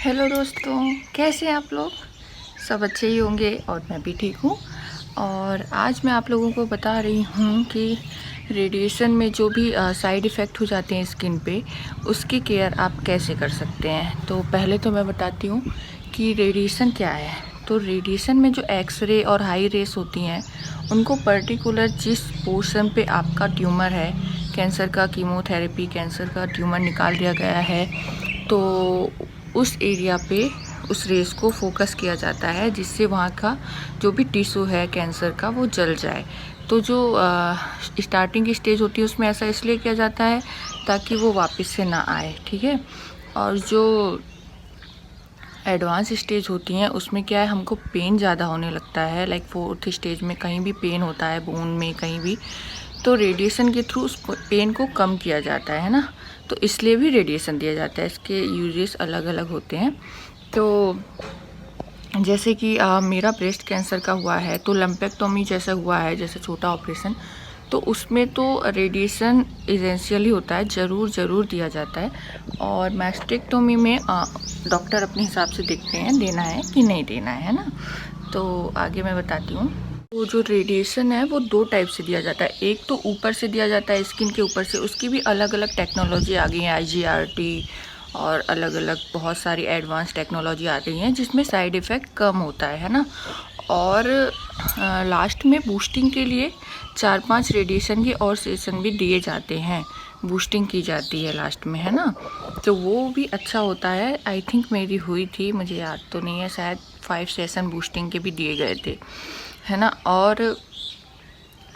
Hello दोस्तों, कैसे हैं आप लोग। सब अच्छे ही होंगे और मैं भी ठीक हूँ। और आज मैं आप लोगों को बता रही हूँ कि रेडिएशन में जो भी साइड इफ़ेक्ट हो जाते हैं स्किन पे, उसकी केयर आप कैसे कर सकते हैं। तो पहले तो मैं बताती हूँ कि रेडिएशन क्या है। तो रेडिएशन में जो एक्सरे और हाई रेस होती हैं, उनको पर्टिकुलर जिस पोर्शन पे आपका ट्यूमर है, कैंसर का कीमोथेरेपी, कैंसर का ट्यूमर निकाल दिया गया है, तो उस एरिया पे उस रेस को फोकस किया जाता है, जिससे वहाँ का जो भी टिश्यू है कैंसर का वो जल जाए। तो जो स्टार्टिंग की स्टेज होती है उसमें ऐसा इसलिए किया जाता है ताकि वो वापस से ना आए, ठीक है। और जो एडवांस स्टेज होती हैं उसमें क्या है, हमको पेन ज़्यादा होने लगता है। लाइक 4th स्टेज में कहीं भी पेन होता है, बोन में कहीं भी, तो रेडिएशन के थ्रू उस पेन को कम किया जाता है ना। तो इसलिए भी रेडिएशन दिया जाता है। इसके यूजेस अलग अलग होते हैं। तो जैसे कि मेरा ब्रेस्ट कैंसर का हुआ है, तो लम्पेक्टोमी जैसा हुआ है, जैसे छोटा ऑपरेशन, तो उसमें तो रेडिएशन इसेंशियली होता है, ज़रूर दिया जाता है। और मैस्टेक्टोमी में डॉक्टर अपने हिसाब से देखते हैं देना है कि नहीं देना है ना। तो आगे मैं बताती हूँ। वो जो रेडिएशन है वो 2 टाइप से दिया जाता है। एक तो ऊपर से दिया जाता है, स्किन के ऊपर से, उसकी भी अलग अलग टेक्नोलॉजी आ गई है, IGRT और अलग अलग बहुत सारी एडवांस टेक्नोलॉजी आ गई हैं, जिसमें साइड इफ़ेक्ट कम होता है ना। और लास्ट में बूस्टिंग के लिए 4-5 रेडिएशन के और सेशन भी दिए जाते हैं, बूस्टिंग की जाती है लास्ट में, है ना। तो वो भी अच्छा होता है। आई थिंक मेरी हुई थी, मुझे याद तो नहीं है, शायद 5 सेशन बूस्टिंग के भी दिए गए थे, है ना। और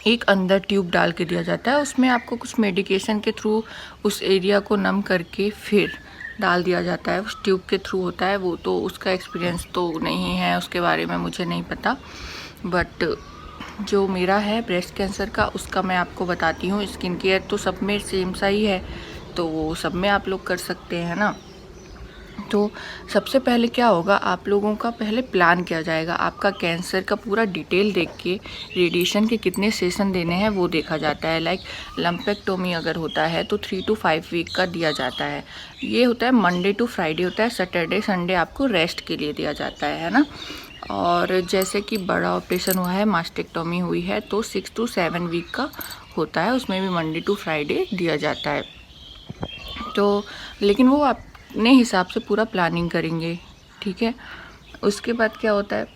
एक अंदर ट्यूब डाल के दिया जाता है, उसमें आपको कुछ मेडिकेशन के थ्रू उस एरिया को नम करके फिर डाल दिया जाता है। उस ट्यूब के थ्रू होता है वो, तो उसका एक्सपीरियंस तो नहीं है, उसके बारे में मुझे नहीं पता। बट जो मेरा है ब्रेस्ट कैंसर का, उसका मैं आपको बताती हूँ। स्किन केयर तो सब में सेम सा ही है, तो वो सब में आप लोग कर सकते हैं ना। तो सबसे पहले क्या होगा, आप लोगों का पहले प्लान किया जाएगा। आपका कैंसर का पूरा डिटेल देख के रेडिएशन के कितने सेशन देने हैं वो देखा जाता है। लाइक लम्पेक्टोमी अगर होता है तो 3 to 5 वीक का दिया जाता है। ये होता है मंडे टू फ्राइडे होता है, सैटरडे संडे आपको रेस्ट के लिए दिया जाता है ना। और जैसे कि बड़ा ऑपरेशन हुआ है, मास्टेक्टोमी हुई है, तो 6 to 7 वीक का होता है, उसमें भी मंडे टू फ्राइडे दिया जाता है। तो लेकिन वो आप अपने हिसाब से पूरा प्लानिंग करेंगे, ठीक है। उसके बाद क्या होता है,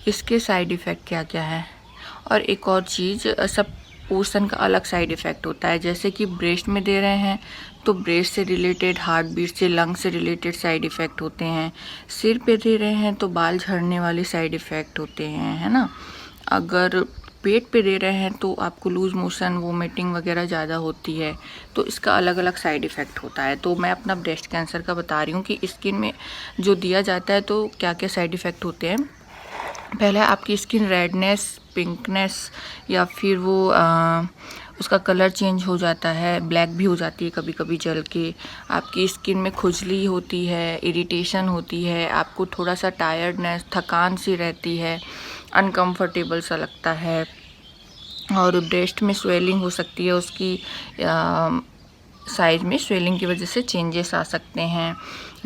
इसके साइड इफ़ेक्ट क्या क्या है। और एक और चीज़, सब पोर्शन का अलग साइड इफ़ेक्ट होता है। जैसे कि ब्रेस्ट में दे रहे हैं तो ब्रेस्ट से रिलेटेड, हार्ट बीट से, लंग से रिलेटेड साइड इफ़ेक्ट होते हैं। सिर पे दे रहे हैं तो बाल झड़ने वाले साइड इफ़ेक्ट होते हैं, है ना। अगर पेट पे दे रहे हैं तो आपको लूज मोशन, वोमिटिंग वगैरह ज़्यादा होती है। तो इसका अलग अलग साइड इफ़ेक्ट होता है। तो मैं अपना ब्रेस्ट कैंसर का बता रही हूँ कि स्किन में जो दिया जाता है तो क्या क्या साइड इफ़ेक्ट होते हैं। पहले आपकी स्किन रेडनेस, पिंकनेस, या फिर वो उसका कलर चेंज हो जाता है, ब्लैक भी हो जाती है कभी कभी जल के। आपकी स्किन में खुजली होती है, इरिटेशन होती है, आपको थोड़ा सा टायर्डनेस, थकान सी रहती है, अनकंफर्टेबल सा लगता है। और ब्रेस्ट में स्वेलिंग हो सकती है, उसकी साइज में स्वेलिंग की वजह से चेंजेस आ सकते हैं।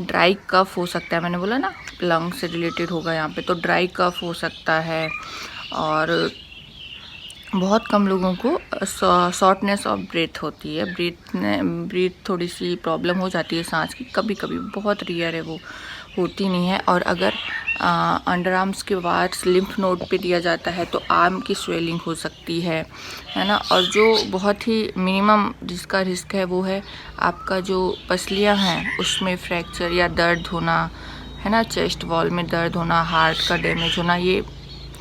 ड्राई कफ हो सकता है, मैंने बोला ना लंग से रिलेटेड होगा यहाँ पे, तो ड्राई कफ हो सकता है। और बहुत कम लोगों को शॉर्टनेस ऑफ ब्रीथ होती है, ब्रीथ थोड़ी सी प्रॉब्लम हो जाती है सांस की, कभी कभी, बहुत रेयर है, वो होती नहीं है। और अगर अंडर आर्म्स के बाद लिम्फ नोड पे दिया जाता है तो आर्म की स्वेलिंग हो सकती है ना। और जो बहुत ही मिनिमम जिसका रिस्क है वो है आपका जो पसलियां हैं उसमें फ्रैक्चर या दर्द होना, है ना। चेस्ट वॉल में दर्द होना, हार्ट का डैमेज होना, ये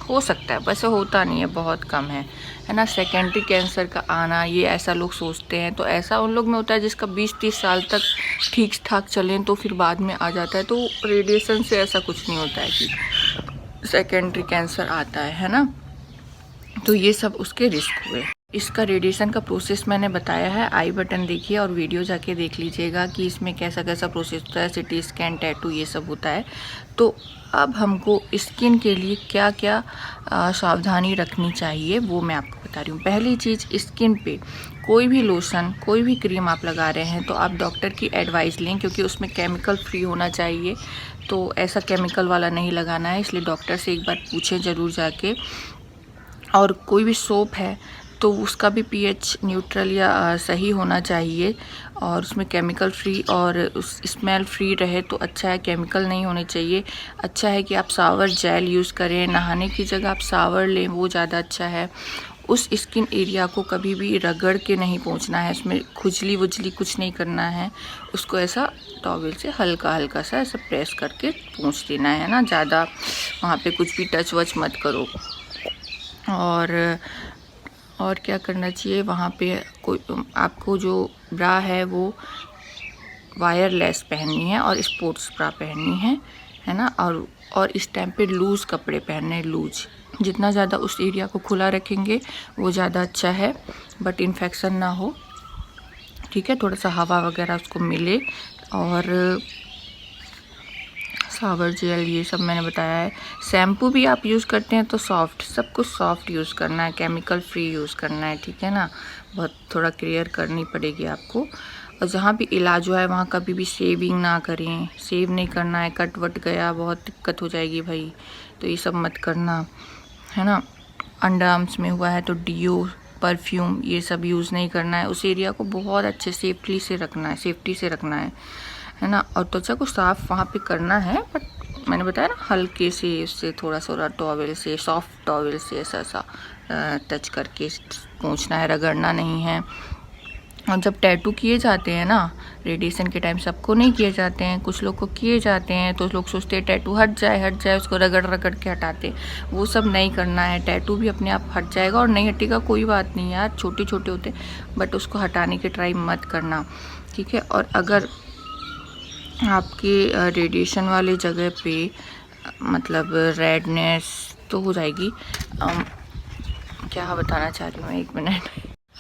हो सकता है, वैसे होता नहीं है, बहुत कम है ना। सेकेंडरी कैंसर का आना, ये ऐसा लोग सोचते हैं, तो ऐसा उन लोग में होता है जिसका 20-30 साल तक ठीक ठाक चलें तो फिर बाद में आ जाता है। तो रेडिएशन से ऐसा कुछ नहीं होता है कि सेकेंडरी कैंसर आता है ना। तो ये सब उसके रिस्क हुए। इसका रेडिएशन का प्रोसेस मैंने बताया है, आई बटन देखिए और वीडियो जाके देख लीजिएगा कि इसमें कैसा कैसा प्रोसेस होता है, सिटी स्कैन, टैटू, ये सब होता है। तो अब हमको स्किन के लिए क्या क्या सावधानी रखनी चाहिए वो मैं आपको बता रही हूँ। पहली चीज़, स्किन पे कोई भी लोशन, कोई भी क्रीम आप लगा रहे हैं तो आप डॉक्टर की एडवाइस लें, क्योंकि उसमें केमिकल फ्री होना चाहिए। तो ऐसा केमिकल वाला नहीं लगाना है, इसलिए डॉक्टर से एक बार पूछें ज़रूर जाके। और कोई भी सोप है तो उसका भी पीएच न्यूट्रल या सही होना चाहिए, और उसमें केमिकल फ्री और उस स्मेल फ्री रहे तो अच्छा है, केमिकल नहीं होने चाहिए। अच्छा है कि आप सावर जेल यूज़ करें, नहाने की जगह आप सावर लें, वो ज़्यादा अच्छा है। उस स्किन एरिया को कभी भी रगड़ के नहीं पोंछना है, उसमें खुजली वुजली कुछ नहीं करना है, उसको ऐसा टॉवेल से हल्का हल्का सा ऐसा प्रेस करके पोंछ देना है ना, ज़्यादा वहाँ पे कुछ भी टच वच मत करो। और क्या करना चाहिए वहाँ पे, कोई आपको जो ब्रा है वो वायरलेस पहननी है और स्पोर्ट्स ब्रा पहननी है ना। और इस टाइम पे लूज़ कपड़े पहनने, लूज, जितना ज़्यादा उस एरिया को खुला रखेंगे वो ज़्यादा अच्छा है, बट इन्फेक्शन ना हो, ठीक है। थोड़ा सा हवा वगैरह उसको मिले। और सावर जेल ये सब मैंने बताया है। शैम्पू भी आप यूज़ करते हैं तो सॉफ्ट, सब कुछ सॉफ्ट यूज़ करना है, केमिकल फ्री यूज़ करना है, ठीक है ना। बहुत थोड़ा केयर करनी पड़ेगी आपको। और जहाँ भी इलाज हुआ है वहाँ कभी भी शेविंग ना करें, शेव नहीं करना है, कट वट गया बहुत दिक्कत हो जाएगी भाई, तो ये सब मत करना, है ना। अंडर आर्म्स में हुआ है तो डीओ, परफ्यूम ये सब यूज़ नहीं करना है। उस एरिया को बहुत अच्छे सेफ्टी से रखना है ना। और त्वचा को साफ वहाँ पे करना है, बट मैंने बताया ना हल्के से उससे थोड़ा टॉवेल से, सॉफ्ट टॉवेल से ऐसा टच करके पोंछना है, रगड़ना नहीं है। और जब टैटू किए जाते हैं ना रेडिएशन के टाइम, सबको नहीं किए जाते हैं, कुछ लोग को किए जाते हैं, तो लोग सोचते हैं टैटू हट जाए, उसको रगड़ के हटाते, वो सब नहीं करना है। टैटू भी अपने आप हट जाएगा, और नहीं हटेगा कोई बात नहीं यार, छोटे छोटे होते, बट उसको हटाने की ट्राई मत करना, ठीक है। और अगर आपके रेडिएशन वाले जगह पे मतलब रेडनेस तो हो जाएगी, क्या बताना चाह रही हूँ, एक मिनट।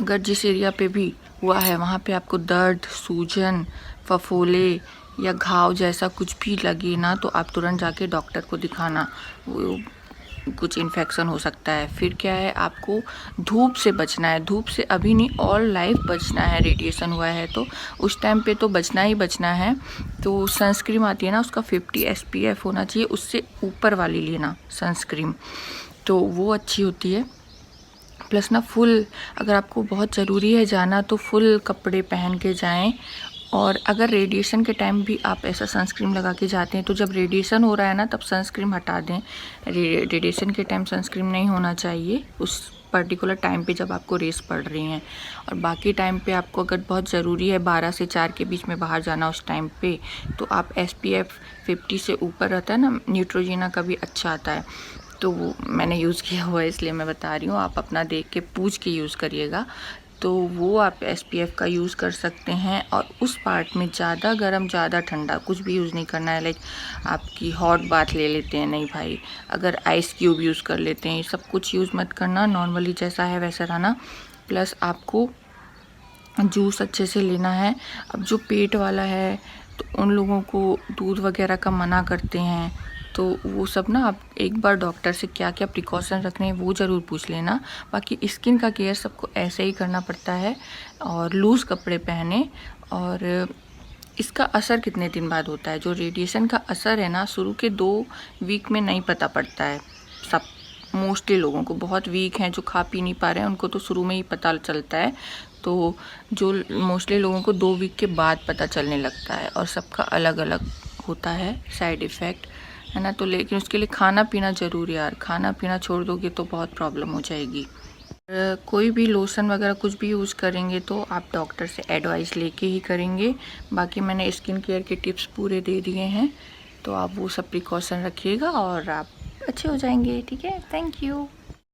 अगर जिस एरिया पे भी हुआ है वहाँ पे आपको दर्द, सूजन, फफोले या घाव जैसा कुछ भी लगे ना, तो आप तुरंत जाके डॉक्टर को दिखाना, वो कुछ इन्फेक्शन हो सकता है। फिर क्या है, आपको धूप से बचना है, धूप से अभी नहीं, ऑल लाइफ बचना है। रेडिएशन हुआ है तो उस टाइम पे तो बचना ही बचना है। तो सनस्क्रीन आती है ना, उसका 50 SPF होना चाहिए, उससे ऊपर वाली लेना सनस्क्रीन, तो वो अच्छी होती है। प्लस ना फुल, अगर आपको बहुत ज़रूरी है जाना तो फुल कपड़े पहन के जाएं। और अगर रेडिएशन के टाइम भी आप ऐसा सनस्क्रीन लगा के जाते हैं तो जब रेडिएशन हो रहा है ना तब सनस्क्रीन हटा दें। रेडिएशन के टाइम सनस्क्रीन नहीं होना चाहिए उस पर्टिकुलर टाइम पे जब आपको रेस पड़ रही हैं। और बाकी टाइम पे आपको अगर बहुत ज़रूरी है 12 से 4 के बीच में बाहर जाना उस टाइम पे, तो आप SPF 50 से ऊपर रहता है ना, न्यूट्रोजीना का भी अच्छा आता है, तो वो मैंने यूज़ किया हुआ है इसलिए मैं बता रही हूँ, आप अपना देख के पूछ के यूज़ करिएगा। तो वो आप SPF का यूज़ कर सकते हैं। और उस पार्ट में ज़्यादा गर्म ज़्यादा ठंडा कुछ भी यूज़ नहीं करना है। लाइक आपकी हॉट बाथ ले लेते हैं, नहीं भाई, अगर आइस क्यूब यूज़ कर लेते हैं, ये सब कुछ यूज़ मत करना, नॉर्मली जैसा है वैसा रहना। प्लस आपको जूस अच्छे से लेना है। अब जो पेट वाला है तो उन लोगों को दूध वगैरह का मना करते हैं, तो वो सब ना आप एक बार डॉक्टर से क्या क्या प्रिकॉशन रखने हैं वो ज़रूर पूछ लेना। बाकी स्किन का केयर सबको ऐसे ही करना पड़ता है, और लूज़ कपड़े पहने। और इसका असर कितने दिन बाद होता है, जो रेडिएशन का असर है ना, शुरू के 2 वीक में नहीं पता पड़ता है। सब मोस्टली लोगों को, बहुत वीक हैं जो खा पी नहीं पा रहे हैं, उनको तो शुरू में ही पता चलता है। तो जो मोस्टली लोगों को 2 वीक के बाद पता चलने लगता है, और सबका अलग अलग होता है साइड इफ़ेक्ट, है ना। तो लेकिन उसके लिए खाना पीना ज़रूर यार, खाना पीना छोड़ दोगे तो बहुत प्रॉब्लम हो जाएगी। कोई भी लोशन वगैरह कुछ भी यूज़ करेंगे तो आप डॉक्टर से एडवाइस लेके ही करेंगे। बाकी मैंने स्किन केयर के टिप्स पूरे दे दिए हैं, तो आप वो सब प्रिकॉशन रखिएगा और आप अच्छे हो जाएंगे, ठीक है। Thank you.